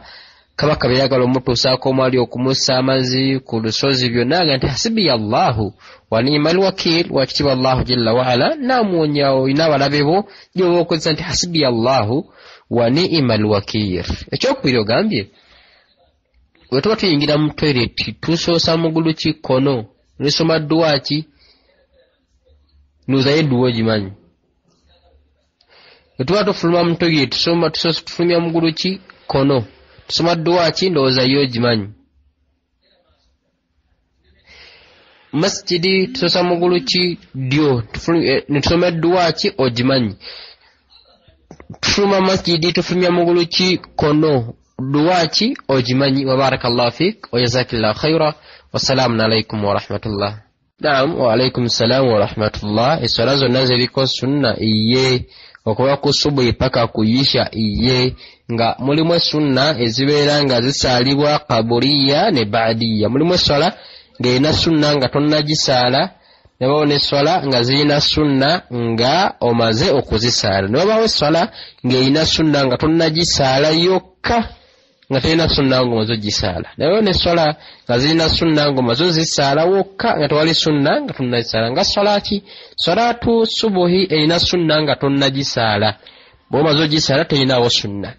S2: kabaka beyagala omutuusaako omwali okumussa amazzi ku lusozi byonna nga nti hasbiya Allahu wa ni'mal wakil wakitiibwa Allahu jalla waala namuwonya olina abalabe bo gyoba okozesa nti hasbiya Allahu wa ni'mal wakil. Ekyokubiri ogambye bwe tuba tuyingira mu toilet tusoosa mugulu ki kono nisoma dduwa ki nuzaye dduwa ogimanyi bwe tuba tufuluma mu toilet tufulumya mugulu ki kono tusoma dduwa ki ndowooza yo ogimanyi. Masjidi tusoosa mugulu ki ddyo netusoma dduwa ki ogimanyi. Tufuluma masjidi tufulumya mugulu ki kono dduwa ki ogimanyi. Wabarakallahu fik wa jazakillahu khayra wassalamu alaykum wa rahmatullah. Naam wa alaykum salam wa rahmatullah. Eswala zonna ziriko sunna iye okuva ku subuhi paka kuyisha iye nga mulimu sunna ezibeera nga zisaalibwa kaburiya ne baadiya. Mulimu eswala ng'erina sunna nga tonnagisaala ne bawo n'eswala nga zirina sunna nga omaze okuzisaala ne babawo eswala ng'erina sunna nga tonnagisaala yokka nga terina sunna ng'omaze ogisaala ne bawo n'eswala nga zirina sunna ng'omaze ozisaala wokka nga tewali sunna nga tonnagisaala nga swala ki swalaatu subuhi erina sunna nga tonnagisaala bw'omaze ogisaala terinawo sunna.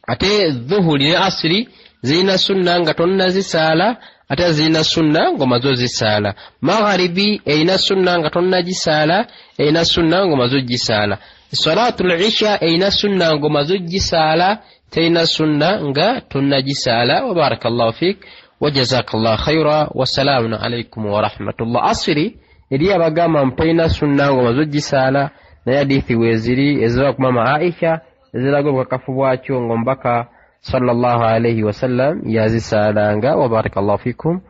S2: Ate dhuhuri ne asiri zirina sunna nga tonnazisaala ate zirina sunna ng'omaze ozisaala. Magharibi erina sunna nga tonnagisaala erina sunna ng'omaze ogisaala. Salaatul isha erina sunna ng'omaze ogisaala terina sunna nga tonnagisaala. Wa barakallahu fik wa jazakallahu khayra wassalamu alaykum wa rahmatullah. Asiri eri abagamba mpalina sunna ng'omaze ogisaala naye hadithi weeziri eziva ku mama Aisha eziraga obukakafu bwakyo ng'omubaka sallallahu alayhi wa sallam yazisaalanga. Wa barakallahu fikum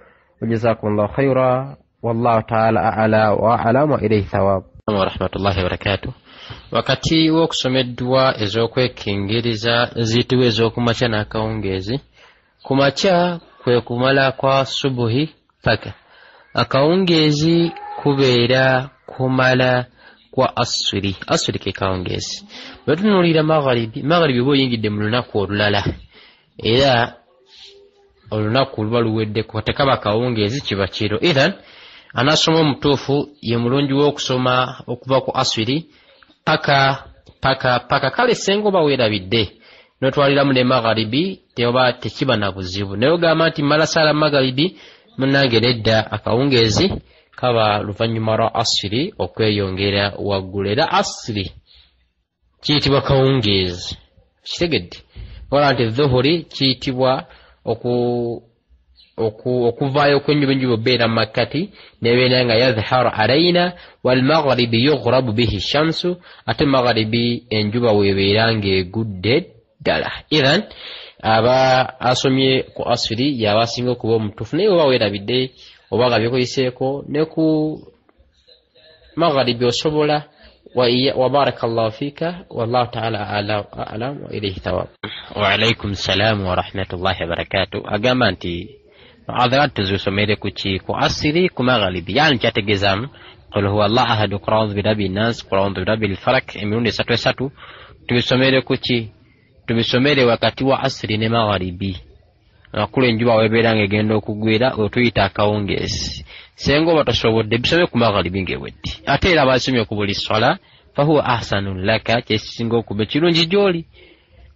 S2: wa jazakumullahu khayra wallahu ta'ala a'la wa a'lam wa ilayhi thawab. Wa rahmatullahi wa barakatuh. Wakati w'okusoma edduwa ez'okwekingiriza ziyitibwa ez'okumakya n'akawungeezi. Kumakya kwe kumala kwa subuhi paka. Akawungeezi kubeera kumala kwa asri ke kawungeezi. Bwe tunuulira magharibi bwe oyingidde mu lunaku olulala era olunaku luba luweddeko tekaba kawungeezi kiba kiro. Ethan anasoma omutuufu ye mulungi w'okusoma okuva ku asiri paka kale senga oba weerabidde n'otwaliramu ne magharibi teoba tekiba na buzibu. Naye ogamba nti mala sala magharibi munnange nedda akawungeezi kaba luvannyuma lwa asiri okweyongera waggulu. Era asiri kiyitibwa kawungeezi, kitegedde wala nti dhuhuri kiyitibwa okuvaayo okwenjuba obeera mu makkati nebeera nga yadhharu alaina walmaghribi yughrabu bihi shamsu, ate maghribi enjuba webeera ng'egudde ddala. Ethan aba asomye ku asiri yaba asinga okuba omutuufu. Naye oba weerabidde oba nga byekoyiseeko ne ku maghribi osobola. wa barakallahu fika wallahu ta'ala a'lam wa ilayhi thawab. Wa alaykum salam wa rahmatullahi wa barakatuh. Agamba nti adharat tuzusomere ku asiri ku maghribi, yani kyategezamu qul huwa allah ahad qul a'udhu bi rabbin nas qul a'udhu bi rabbil falak emirundi esatu tubisomere wakati wa asiri ne maghribi. Akulu enjuba webeera ng'egenda okugwira otuyita akawungeezi. Senga oba tosobodde bisome ku maghribi ng'ewedde. Ate era basomye ku buli swala fahuwa ahsanun laka, kyekisinga okuba ekirungi gy'oli.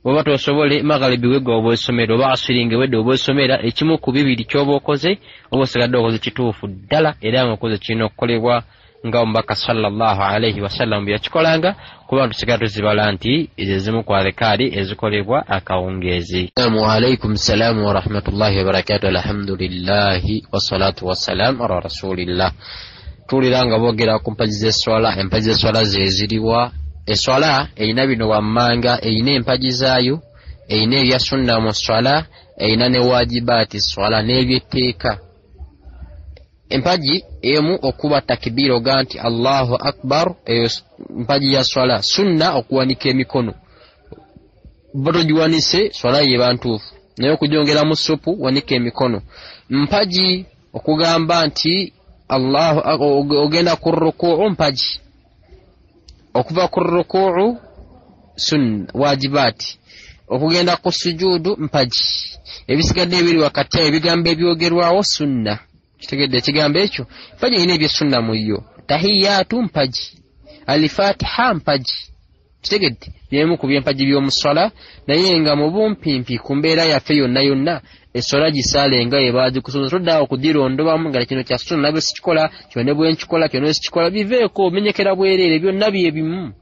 S2: Bw'oba tosobole maghribi wegwa oba osomera, oba asiri ng'ewedde oba osomera ekimu ku bibiri ky'oba okoze, oba osigadde okoze kituufu ddala era ng'okoze kirina okukolebwa nga omubaka sallallahu alayhi wasallam bwe yakikolanga, kuba tusigala tuzibala nti ezimu ku adhikaari ezikolebwa akawungeezi. Wa alaykum salam wa rahmatullahi wa barakatuh. Alhamdulillahi wassalatu wassalamu ala rasulillah. Tuwulira nga boogera ku mpagi z'eswala. Empagi z'eswala ze ziriwa? Eswala eyina bino wammanga, eyina empagi zaayo, eyina ebya sunna mu swala, eyina ne wajibaati swala n'ebyetteeka. Empagi emu okuba takbir oga nti Allahu akbar, eyo mpagi ya swala. Sunna okuwanika emikono, botogiwanise swala yeba ntuufu, naye okugyongera mu supu wanika emikono. Mpagi okugamba nti Allahu ogenda ku rukuu, mpagi okuva ku rukuu sunna wajibaati, okugenda ku sujudu mpagi, ebisigadde ebiri wakati ebigambo ebyogerwawo sunna. Kitegedde ekigambo ekyo mpagi ine ebye sunna mu yo. Tahiyatu mpagi, alifatiha mpagi. Kitegedde byemu ku byempagi by'omuswala, naye nga mu bumpimpi ku mbeera yaffe yonna eswala gisale nga yebaji kusoma todda okudirondobamu nga kino kya sunna nabyo sikikola, kyone bwe nkikola kyone sikikola, biveeko menyekera bwerere byonna bye bimu.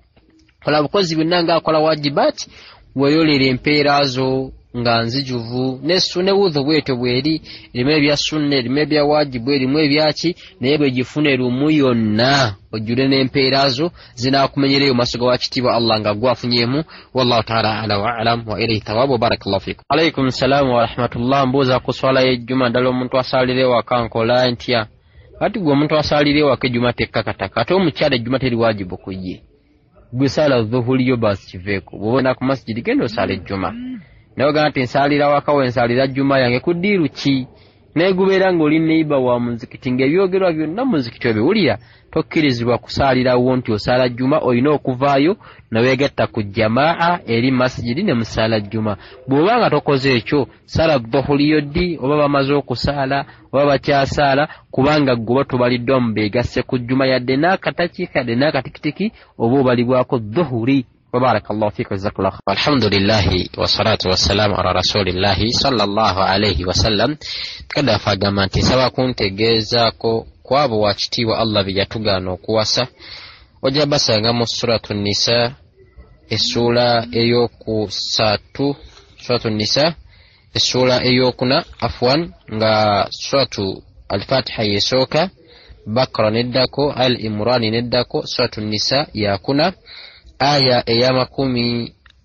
S2: Kola bukozi bwonna nga akola wajibaati, weyolera empeera zo nga nzijuvu ne wudhu bwetyo bweri, erimu ebya sunna erimu ebya wajibu erimu ebyaki, naye bwe gifune lumu yonna ojjule n'empeera zo zinaakumenyereyo maaso ga wakitiibwa Allah nga gwafunyemu. Wallahu ta'ala ala wa alam wa ilayhi thawab wa barakallahu fikum. Alaykum salam wa rahmatullah. Mbuuza ku swala y'ejjuma ddala omuntu asaalira ewaka nkola ntya? Kati gwe omuntu asaalira ewaka ejjuma tekkakataka, ate omukyala ejjuma teri wajibu ku ye. Gwe saala dhuhuri yo basi kiveeko, bw'oba ku masjidi genda osaala ejjuma. Naye ogamba nti nsaalira waka we nsaalira jjuma yange kuddiiru ki? Naye gubeera ng'oli neiba wa muzikiti ng'ebyogerwa byonna muzikiti obiwulira, tokkirizibwa kusaalirawo nti osaala jjuma, olina okuvaayo neweegatta ku jamaa eri masjidi ne musaala jjuma. Bw'oba nga tokoze ekyo, saala dhuhuri yoddi oba bamaze okusaala oba bakyasaala, kubanga gwe tobaliddwa mu beegasse ku jjuma yadde n'akataki kadde n'akatikitiki oba obalibwako dhuhuri. Barakallahu fikum, jazakallahu khairan. Alhamdulillah wassalatu wassalamu ala rasulillah sallallahu alayhi wasallam. Kada fagamba nti nsaba kuntegeezaako kwabo wakitiibwa Allah bye yatugaana okuwasa. Ojja basanga mu suratu nisa essula ey'okusatu, suratu nisa essula ey'okuna afwan, nga suratu al-Fatiha yesooka, Bakara neddako, Al-Imran neddako, suratu nisa yakuna aya eya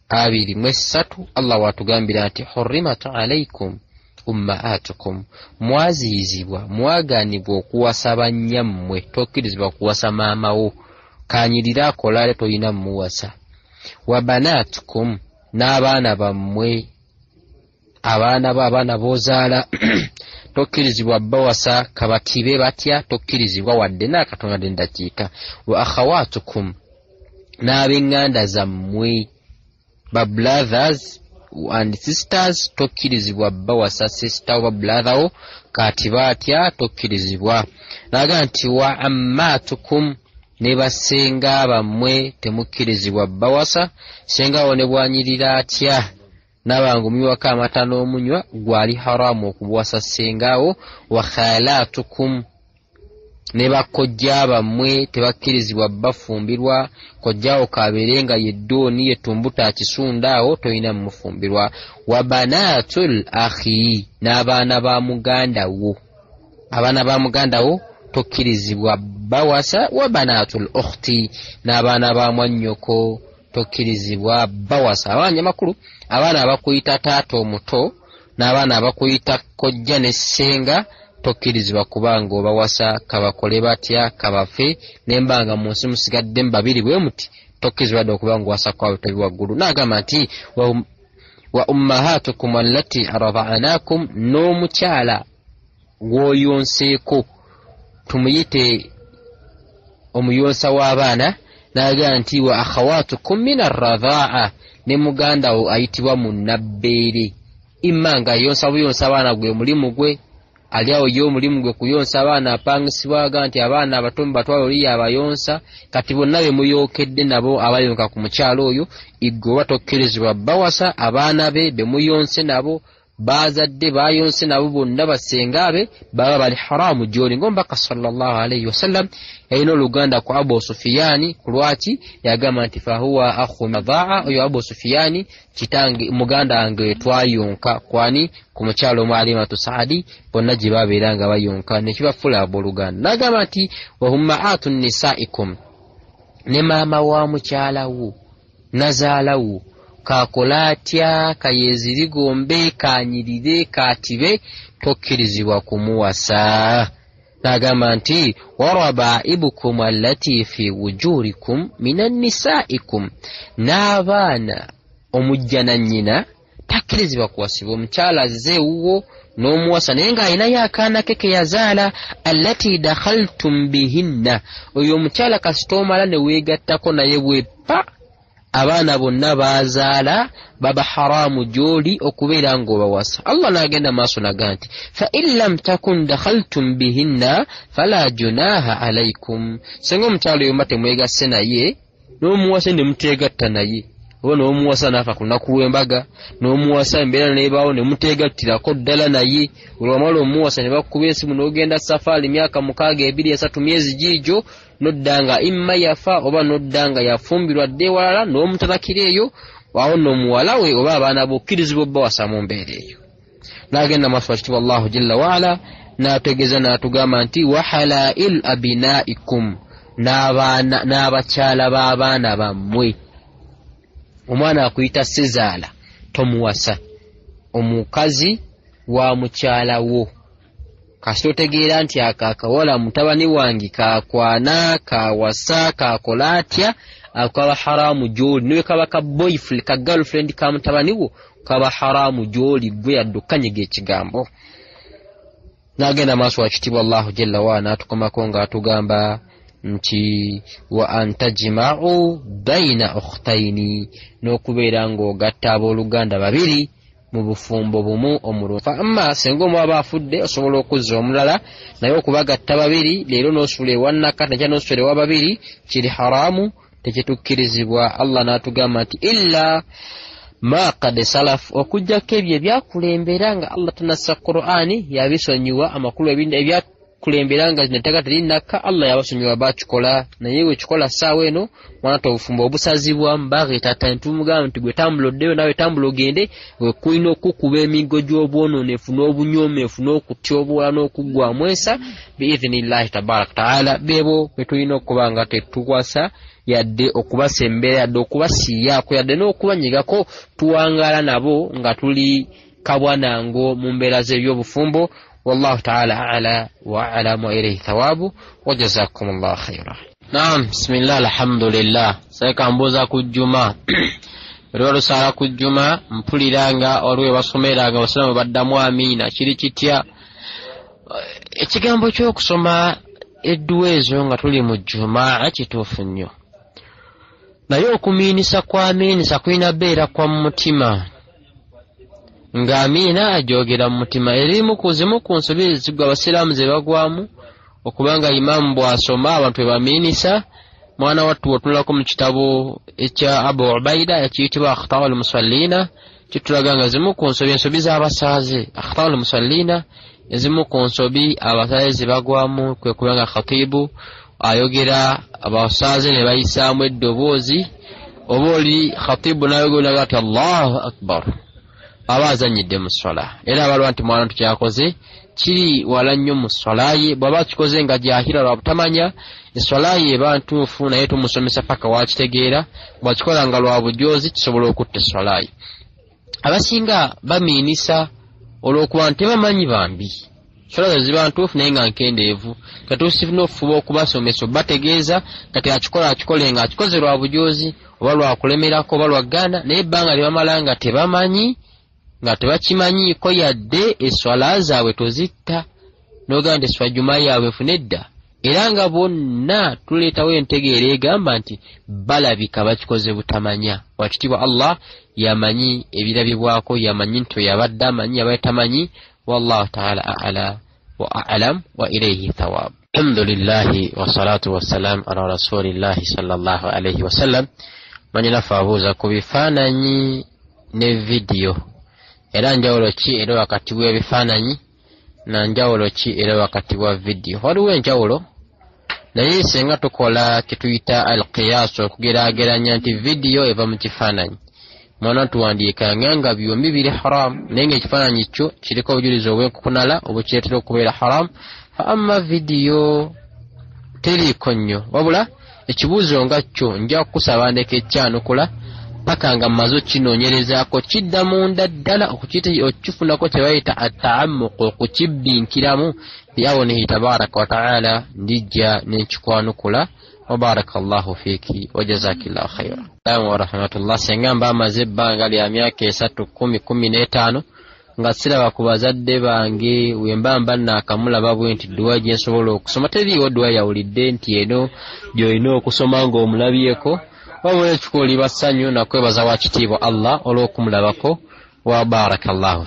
S2: 23. Allah watugambira nti hurrimat alaykum ummahatukum, mwaziyizibwa mwaganibwa okuwasa bannyammwe, tokkirizibwa kuwasa maamawo, kanyirira akolale tolina muwasa. Wa banatukum, n'abaana bammwe, abaana b'abaana b'ozaala tokkirizibwa bawasa kabatibe batya tokkirizibwa wadde n'akatonda n'endakiika. Wa akhawatukum n'ab'eŋŋanda zammwe ba brothers and sisters tokkirizibwa bawasa sister oba brother wo kati batya tokkirizibwa. Naga nti wa ammatukum ne basenga bammwe temukkirizibwa bawasa. Senga wo ne bwanyirira atya n'abangumiwako amata n'omunywa gwali haramu okubuwasa sengawo. Wa khalatukum ne bakojja bammwe tebakkirizibwa bafumbirwa. Kojjawo kabeerenga yeddooni yetumbuta akisundaawo toyina mumufumbirwa. Wa banatul akhi n'abaana ba muganda wo, abaana ba muganda wo tokkirizibwa bawasa. Wa banatul ukhti n'abaana ba mwannyoko tokkirizibwa bawasa. Abaana makulu abaana abakuyita taata omuto n'abaana abakuyita kojja ne ssenga tokkirizibwa kubanga obawasa kabakole batya kabafe nembanga mu nsi musigadde babiri bwe muti tokkirizibwa dde okubanga owasa kwawe tali waggulu. N'agamba nti wa ummahatukum allati rada'anakum n'omukyala gw'oyonseeko tumuyite omuyonsa w'abaana. N'agamba nti wa akhawatukum min arradha'a ne muganda wo ayitibwa munnabbeere. Imma nga yonsa buyonsa abaana gwe mulimu gwe ali awo ye omulimu gwe kuyonsa abaana apangisibwa aga nti abaana abato mubatwala oli abayonsa kati bonna be muyookedde nabo abayonka ku mukyalo oyo igwe oba tokkirizibwa bawasa abaana be be muyonse nabo bazadde bayonse nabo bonna basenga be baba bali haramu gy'oli. Ng'omubaka sallallahu alayhi wasallam yalina oluganda ku Abu Sufiyani ku lwaki yagamba nti fahuwa akhu madha'a. Oyo Abu Sufiyani kitange muganda wange twayonka kwani ku mukyalo omu Alimatu Saadi bonna gye babeeranga bayonka nekibafula abooluganda. N'agamba nti wa hummaatu nisaikum ne maama wa mukyalawo nazaalawo kakola atya kayezirigombe kanyirire katibe tokkirizibwa kumuwasa. N'agamba nti warabaibukum allati fi wujurikum minan nisaikum n'abaana omujja na nnyina takkirizibwa kuwasibwa. Omukyala azze wuwo n'omuwasa naye ng'alinayo akaana ke ke yazaala allati dakhaltum bihinna. Oyo omukyala kasita omala ne weegattako naye bweppa abaana bonna bazaala baba haramu gy'oli okubeera ng'obawasa. Allah n'agenda maaso naga nti fa in lam takun dakhaltum bihinna fala junaha alaykum. Senga omukyalo yomba temwegasse naye n'omuwasa ne muteegatta naye oba n'omuwasa n'afa ku lunaku lw'embaga n'omuwasa embeera n'ebaawo ne muteegattirako ddala naye olwamala omuwasa ne bakukuba esimu n'ogenda safaali myaka 6, 2, 3 myezi giijo noddanga imma yafa oba noddanga yafumbirwa dde ewalala n'omutalakira eyo awo n'omuwala we oba abaana bokkirizibwa obbawasa mu mbeera eyo. N'agenda maaso wakitibwa Allahu jalla waala n'ategeeza n'atugamba nti wa halailu abinaikum n'abakyala b'abaana bammwe. Omwana akuyita sezaala tomuwasa, omukazi wa mukyala wo kasita otegeera nti akakawala mutabani wange kakwana kawasa kakola atya akaba haramu gy'oli. Niwe kaba ka boyfriend ka girlfriend ka mutabani wo kaba haramu gy'oli gwe yaddukanyega ekigambo. N'agenda maaso wakitibwa Allahu jalla waala n'atukomako ng'atugamba nti wa antajma'u baina ukhtaini n'okubeera ng'ogatta abooluganda babiri mu bufumbo bumu omulungi. Amma senga omu aba afudde osobola okuzza omulala naye okubagatta babiri leero n'osula ewannaka nakya n'osula ewa babiri kiri haramu tekitukkirizibwa. Allah n'atugamba nti illa ma qad salaf okujjako ebyo ebyakulembera nga Allah tanassa Qur'ani yabisonyiwa amakulu ebyakulembera nga zinataka terinakka Allah yabasonyiwa bakikola naye we kikola ssaawa eno mwana obufumbo obusazibwa mbageeta tantumugamba nti gwe tambula oddeyo nawe tambula ogende we kulina okukuba emigo gy'obwononefu n'obunyomefu n'okutya obuwala n'okuggwamu ensa biidhinillahi tabaraka taala. Beebo betulina okuba nga tetukwasa yadde okubasembera yadde okubasiyaako yadde n'okubanyigako tuwangaala nabo nga tuli kabwanango mu mbeera z'ebyobufumbo. Wallahu ta'ala a'la wa a'lamu wa ilayhi thawabu wa jazakumullahu khayra. Naam, bismillah alhamdulillah. Seka mbuza ku Juma olwo sala ku Juma mpuliranga olwe basomeranga basalamu baddamu amina kiri kitya ekigambo ky'okusoma edduwa ezo nga tuli mu jumaa kituufu nnyo, naye okumiinisa kwamiinisa kulina beera kwa mu mutima, ng'amiina ajoogera mu mutima. Erimu kuzimu ku nsobi ezigwa abasiraamu ze bagwamu okubanga imaamu bw'asoma abantu bamiinisa. Mwana wattu otunulako mu kitabo ekya Abu Ubaida ekiyitibwa Akhtaul Musallina kitulaga nga zimu ku ensobi z'abasaaze. Akhtaul Musallina ezimu ku nsobi abasaaze ze bagwamu kwe kubanga khatibu ayogera abasaaze ne bayisaamu eddoboozi, oba oli khatibu n'ayogera ati Allahu Akbar, aba azanyidde mu swala. Era abalwa nti mwana tukyakoze kiri wala nnyo mu swala ye, bw'aba kikoze nga jahira lwa butamanya eswala ye eba ntuufu, naye tumusomesa paka wakitegeera. Bw'akikola nga lwa bujoozi kisobola okutta eswala ye. Abasinga bamiinisa olw'okuba nti bamanyi bambi swala ziba ntuufu naye nga nkendeevu, katuusifuna okufuba okubasomesa obategeeza kati akikole nga akikoze lwa bujoozi oba lwakulemerako oba lwaggaana, naye ebbanga lyebamala nga tebamanyi nga tebakimanyiiko yadde eswala zaabwe tozitta n'ogamba nti eswala juma yaabwe funa edda. Era nga bonna tuleetawo entegeera egamba nti balabika bakikoze butamanya. Wakitiibwa Allah yamanyi ebirabibwako, yamanyi nti yabadde amanyi yabaye tamanyi. Wallahu ta'ala a'la wa a'lam wa ilayhi thawab. Alhamdulillahi wa salatu wa salam ala rasulillahi sallallahu alayhi wa sallam. Manyina faabuuza ku bifaananyi ne video. Era njawulo ki era wakati w'ebifaananyi na njawulo ki era wakati wa video? Waliwo enjawulo, naye senga tukola kituyita al-qiyas, okugeraageranya nti video eva mu kifaananyi. Mwana tuwandiika nga byombi biri haram, naye ng'ekifaananyi kyo kiriko obujulizi obw'enkukunala obukireetera okubeera haram. Amma video teriiko nnyo, wabula ekibuuzo nga kyo nja kukusaba ndeka ekyanukula paka nga mmaze okinoonyerezaako kidda munda ddala okifunako kye bayita ata'ammuq, okukibbinkiramu. Biyawonihi tabaraka wa ta'ala ndijja n'ekikwanukula. Wa barakallahu fiiki wa jazakillahu khayra. Assalamu wa rahmatullah. Senga mba amaze ebbanga lya myaka 3, 10, 15 nga siraba ku bazadde bange wemba mba naakamulaba bwe nti dduwa gye nsobola okusoma teriiwo dduwa yawulidde nti eno gy'olina okusoma ng'omulabyeko. Wabula ekikoli bassanyu nakwebaza wa kitiibwa Allah olw'okumulabako. Wa barakallahu.